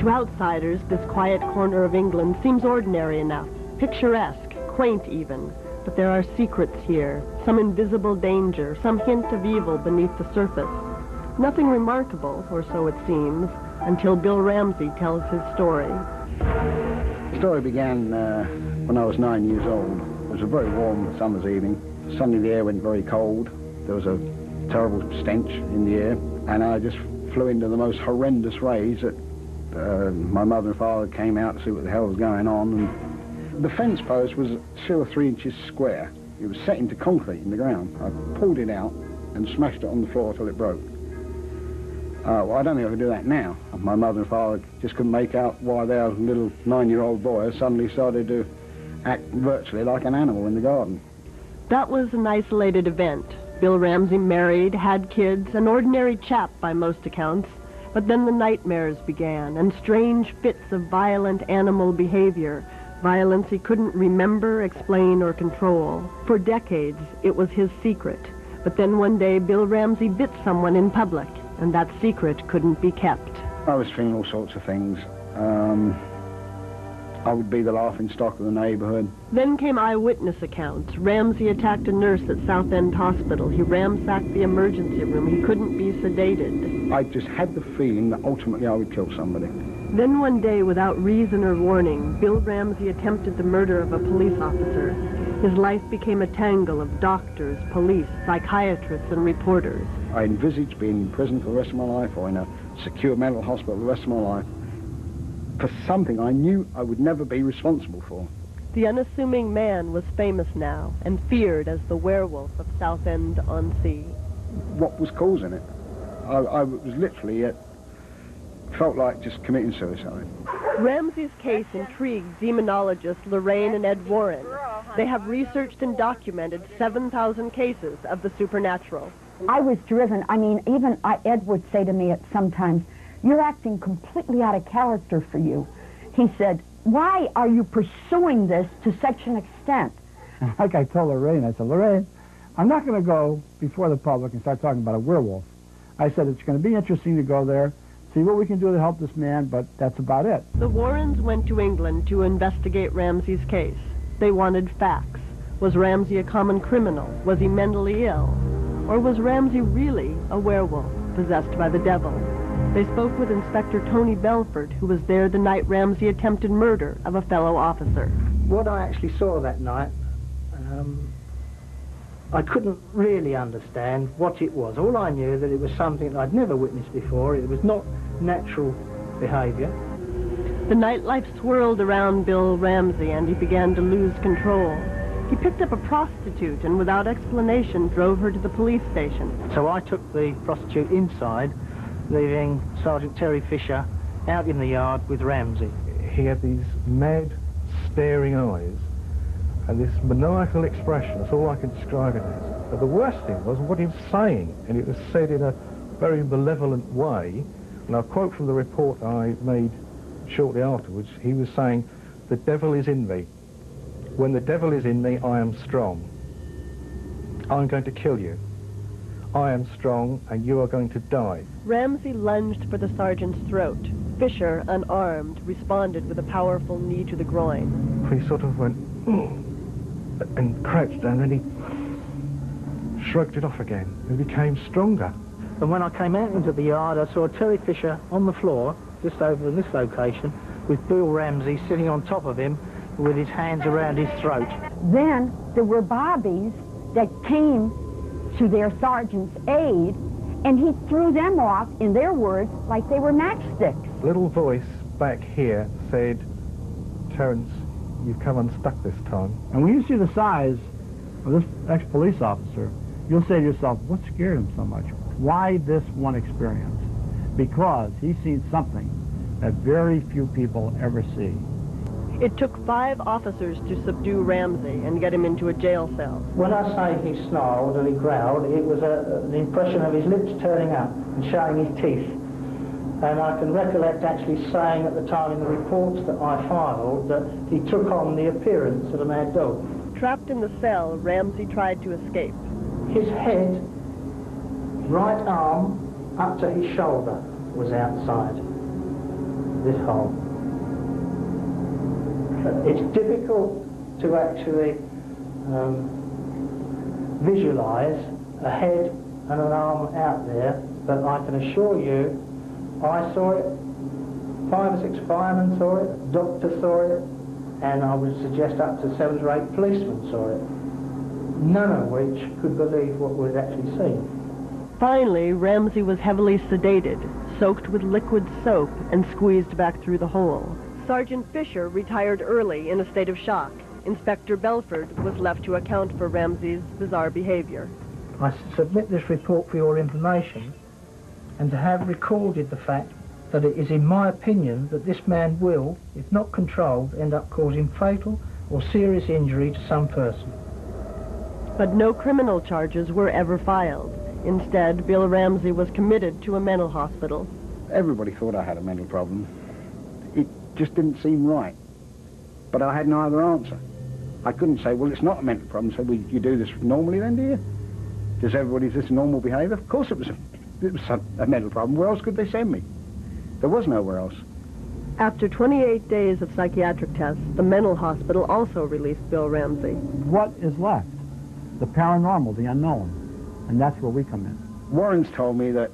To outsiders, this quiet corner of England seems ordinary enough, picturesque, quaint even. But there are secrets here, some invisible danger, some hint of evil beneath the surface. Nothing remarkable, or so it seems, until Bill Ramsey tells his story. The story began when I was 9 years old. It was a very warm summer's evening. Suddenly the air went very cold. There was a terrible stench in the air, and I just flew into the most horrendous rage that my mother and father came out to see what the hell was going on. And the fence post was 2 or 3 inches square. It was set into concrete in the ground. I pulled it out and smashed it on the floor till it broke. Well, I don't think I could do that now. My mother and father just couldn't make out why their little 9-year-old boy suddenly started to act virtually like an animal in the garden. That was an isolated event. Bill Ramsey married, had kids, an ordinary chap by most accounts. But then the nightmares began, and strange fits of violent animal behavior, violence he couldn't remember, explain, or control. For decades, it was his secret. But then one day, Bill Ramsey bit someone in public, and that secret couldn't be kept. I was feeling all sorts of things. I would be the laughing stock of the neighborhood. Then came eyewitness accounts. Ramsey attacked a nurse at Southend Hospital. He ransacked the emergency room. He couldn't be sedated. I just had the feeling that ultimately I would kill somebody. Then one day, without reason or warning, Bill Ramsey attempted the murder of a police officer. His life became a tangle of doctors, police, psychiatrists, and reporters. I envisaged being in prison for the rest of my life, or in a secure mental hospital the rest of my life, for something I knew I would never be responsible for. The unassuming man was famous now, and feared as the werewolf of Southend-on-Sea. What was causing it? I was literally, felt like just committing suicide. Ramsey's case intrigued demonologists Lorraine and Ed Warren. They have researched and documented 7,000 cases of the supernatural. I was driven. I mean, even Ed would say to me at sometimes, "You're acting completely out of character for you." He said, "Why are you pursuing this to such an extent?" Like I told Lorraine, I said, "Lorraine, I'm not going to go before the public and start talking about a werewolf." I said, "It's going to be interesting to go there, see what we can do to help this man, but that's about it." The Warrens went to England to investigate Ramsey's case. They wanted facts. Was Ramsey a common criminal? Was he mentally ill? Or was Ramsey really a werewolf, possessed by the devil? They spoke with Inspector Tony Belford, who was there the night Ramsey attempted murder of a fellow officer. What I actually saw that night, I couldn't really understand what it was. All I knew that it was something that I'd never witnessed before. It was not natural behaviour. The nightlife swirled around Bill Ramsey, and he began to lose control. He picked up a prostitute and without explanation drove her to the police station. So I took the prostitute inside, leaving Sergeant Terry Fisher out in the yard with Ramsey. He had these mad, staring eyes and this maniacal expression. That's all I can describe it as. But the worst thing was what he was saying, and it was said in a very malevolent way. And I'll quote from the report I made shortly afterwards. He was saying, "The devil is in me. When the devil is in me, I am strong. I'm going to kill you. I am strong, and you are going to die." Ramsey lunged for the sergeant's throat. Fisher, unarmed, responded with a powerful knee to the groin. He sort of went, and crouched down, and he shrugged it off again and became stronger. And when I came out into the yard, I saw Terry Fisher on the floor, just over in this location, with Bill Ramsey sitting on top of him with his hands around his throat. Then there were bobbies that came to their sergeant's aid, and he threw them off, in their words, like they were matchsticks. A little voice back here said, "Terence, you've come unstuck this time." And when you see the size of this ex-police officer, you'll say to yourself, what scared him so much? Why this one experience? Because he's seen something that very few people ever see. It took 5 officers to subdue Ramsey and get him into a jail cell. When I say he snarled and he growled, it was the impression of his lips turning up and showing his teeth. And I can recollect actually saying at the time in the reports that I filed that he took on the appearance of a mad dog. Trapped in the cell, Ramsey tried to escape. His head, right arm, up to his shoulder was outside. this hole. It's difficult to actually visualise a head and an arm out there, but I can assure you I saw it, 5 or 6 firemen saw it, a doctor saw it, and I would suggest up to 7 or 8 policemen saw it, none of which could believe what we'd actually seen. Finally, Ramsey was heavily sedated, soaked with liquid soap, and squeezed back through the hole. Sergeant Fisher retired early in a state of shock. Inspector Belford was left to account for Ramsey's bizarre behavior. I submit this report for your information, and to have recorded the fact that it is in my opinion that this man will, if not controlled, end up causing fatal or serious injury to some person. But no criminal charges were ever filed. Instead, Bill Ramsey was committed to a mental hospital. Everybody thought I had a mental problem. It just didn't seem right. But I had no other answer. I couldn't say, well, it's not a mental problem, so well, you do this normally then, do you? Does everybody, is this normal behaviour? Of course it was a mental problem. Where else could they send me? There was nowhere else. After 28 days of psychiatric tests, the mental hospital also released Bill Ramsey. What is left? The paranormal, the unknown. And that's where we come in. Warrens told me that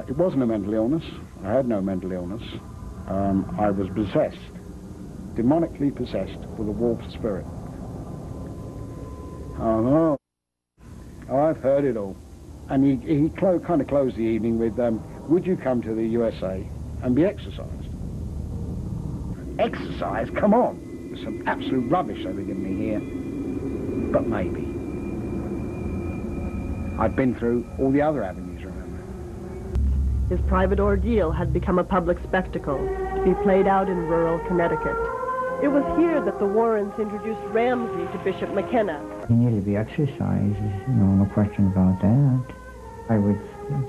it wasn't a mental illness. I had no mental illness. I was possessed, demonically possessed with a wolf spirit. Oh, no. Oh, I've heard it all. And he kind of closed the evening with, would you come to the USA and be exercised? Exercise? Come on. There's some absolute rubbish they were giving me here. But maybe. I'd been through all the other avenues, remember. His private ordeal had become a public spectacle to be played out in rural Connecticut. It was here that the Warrens introduced Ramsey to Bishop McKenna. He needed to be exercised, no question about that. I would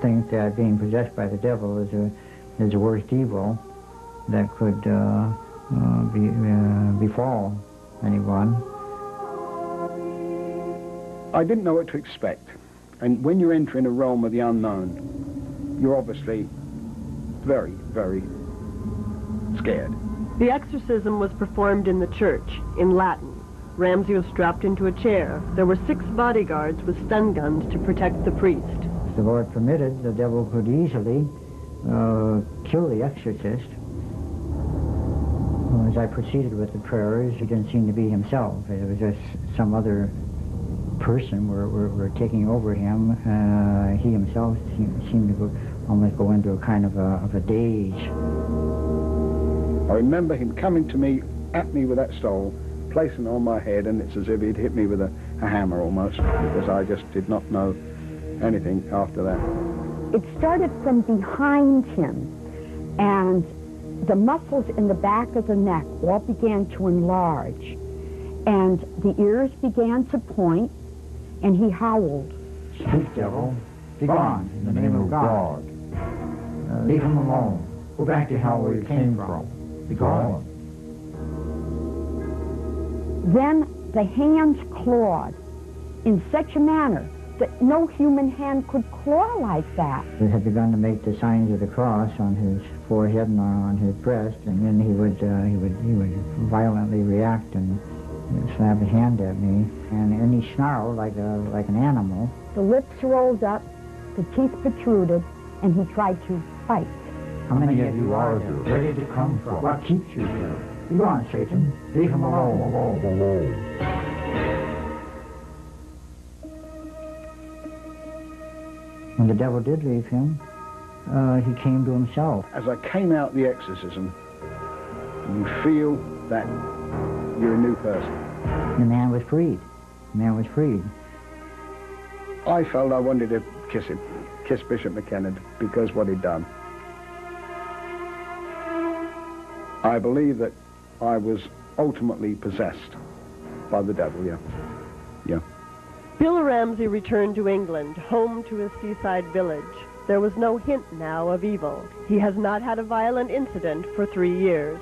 think that being possessed by the devil is the worst evil that could befall anyone. I didn't know what to expect. And when you're entering a realm of the unknown, you're obviously very, very scared. The exorcism was performed in the church, in Latin. Ramsey was strapped into a chair. There were 6 bodyguards with stun guns to protect the priest. If the Lord permitted, the devil could easily kill the exorcist. As I proceeded with the prayers, it didn't seem to be himself. It was just some other person were taking over him. He himself seemed to almost go into a kind of a daze. I remember him coming to me, at me with that stole, placing it on my head, and it's as if he'd hit me with a hammer almost, because I just did not know anything after that. It started from behind him, and the muscles in the back of the neck all began to enlarge, and the ears began to point, and he howled. Speak, devil. Be gone in the name of God. Leave him alone. Go back to hell where you came from. Be gone. Then the hands clawed in such a manner that no human hand could claw like that. He had begun to make the signs of the cross on his forehead and on his breast, and then he would violently react and slap his hand at me, and he snarled like an animal. The lips rolled up, the teeth protruded, and he tried to fight. How many of you are there? Where did you come from? What keeps you here? Be gone, Satan. Leave him alone. When the devil did leave him, he came to himself. As I came out the exorcism, you feel that you're a new person. The man was freed. The man was freed. I felt I wanted to kiss him, kiss Bishop McKenna, because what he'd done. I believe that I was ultimately possessed by the devil, yeah. Bill Ramsey returned to England, home to his seaside village. There was no hint now of evil. He has not had a violent incident for 3 years.